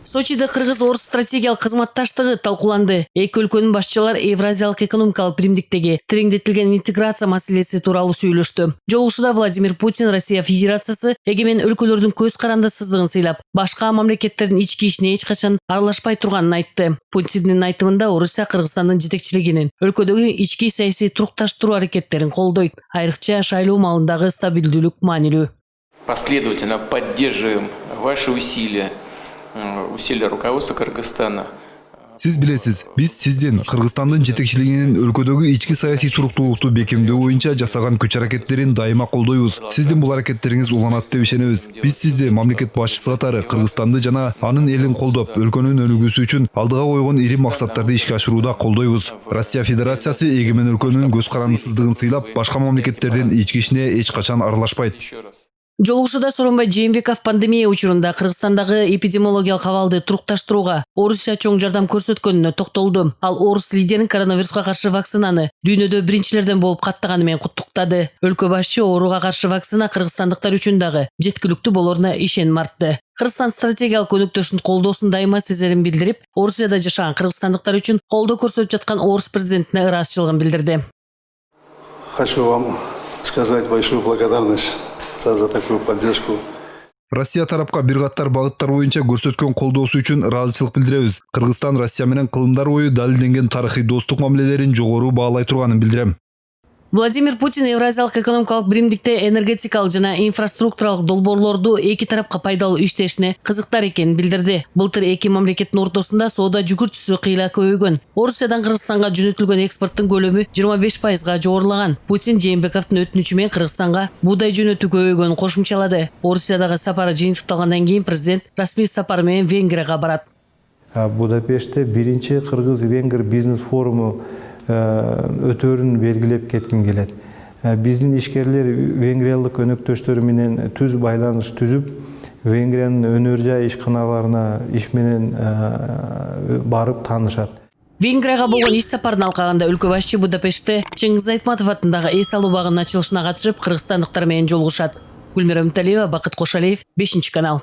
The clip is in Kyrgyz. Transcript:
Сочиде кыргыз-орус стратегиялык кызматташтыгы талкууланды. Эки өлкөнүн башчылары Евразиялык экономикалык биримдиктеги тереңдетилген интеграция маселеси тууралуу сүйлөштү. Жолугушууда Владимир Путин Россия Федерациясы эгемен өлкөлөрдүн көз карандысыздыгын сыйлап, башка мамлекеттердин ички ишине эч качан аралашпай турганын айтты. Путиндин айтымында Орусия Кыргызстандын жетекчилигинин өлкөдөгү ички саясий турукташтыруу аракеттерин колдойт. Айрыкча шайлоо маалындагы стабилдүүлүк маанилүү. Последовательно поддерживаем ваши усилия руководства Кыргызстана. Сиз билесиз, биз сиздин Кыргызстандын жетекчилигинин өлкөдөгү ички саясий туруктуулукту бекемдөө боюнча жасаган күч аракеттерин дайыма колдойбуз. Сиздин бул аракеттериңиз уланат деп ишенебиз. Биз сизди мамлекет башчысы катары Кыргызстанды жана анын элин колдоп, өлкөнүн өнүгүүсү үчүн алдыга койгон ири максаттарды ишке ашырууда колдойбуз. Россия Федерациясы эгемен өлкөнүн көз карандысыздыгын сыйлап, башка мамлекеттердин ички ишине эч качан аралашпайт. Жолугушууда Сооронбай Жээнбеков пандемия учурунда Кыргызстандагы эпидемиологиялык абалды турукташтырууга Орусия чоң жардам көрсөткөнүнө токтолду. Ал орус лидерин коронавируска каршы вакцинаны дүйнөдө биринчилерден болуп каттаганы менен куттуктады. Өлкө башчы ооруга каршы вакцина кыргызстандыктар үчүн дагы жеткиликтүү болоруна ишеним артты. Кыргызстан стратегиялык өнөктөштүн колдоосун дайыма сезерин билдирип, Орусияда жашаган кыргызстандыктар үчүн колдоо көрсөтүп жаткан орус президентине ыраазычылыгын билдирди. Хочу вам сказать большую благодарность за такую поддержку. Россия тарапка бир катар багыттар боюнча көрсөткөн колдоосу үчүн ыраазычылык билдиребиз. Кыргызстан Россия менен кылымдар бою далилденген тарыхый достук мамилелерин жогору баалай турганын билдирем. Владимир Путин Евразиялык экономикалык биримдикте энергетикалык жана инфраструктуралык долбоорлорду эки тарапка пайдалуу иштешине кызыктар экенин билдирди. Былтыр эки мамлекеттин ортосунда соода жүгүртүүсү кыйла көбөйгөн. Орусиядан Кыргызстанга жөнөтүлгөн экспорттун көлөмү 25%га жогорулаган. Путин Жээнбековдун өтүнүчү менен Кыргызстанга буудай жөнөтүү көбөйгөнүн кошумчалады. Орусиядагы сапары жыйынтыкталгандан кийин президент расмий сапар менен Венгрияга барат. Будапештте биринчи кыргыз-венгер бизнес форуму өтөрүн белгилеп кетким келет. Биздин ишкерлер венгриялык өнөктөштөр менен түз байланыш түзүп, Венгриянын өнөр жай ишканаларына иш менен барып таанышат. Венгрияга болгон иш сапарын алкаганда өлкө башчы Будапештте Чыңгыз Айтматов атындагы эс алуу багынын ачылышына катышып, кыргызстандыктар менен жолугушат. Гүлмира Үмүталиева, Бакыт Кошалиев, 5 канал.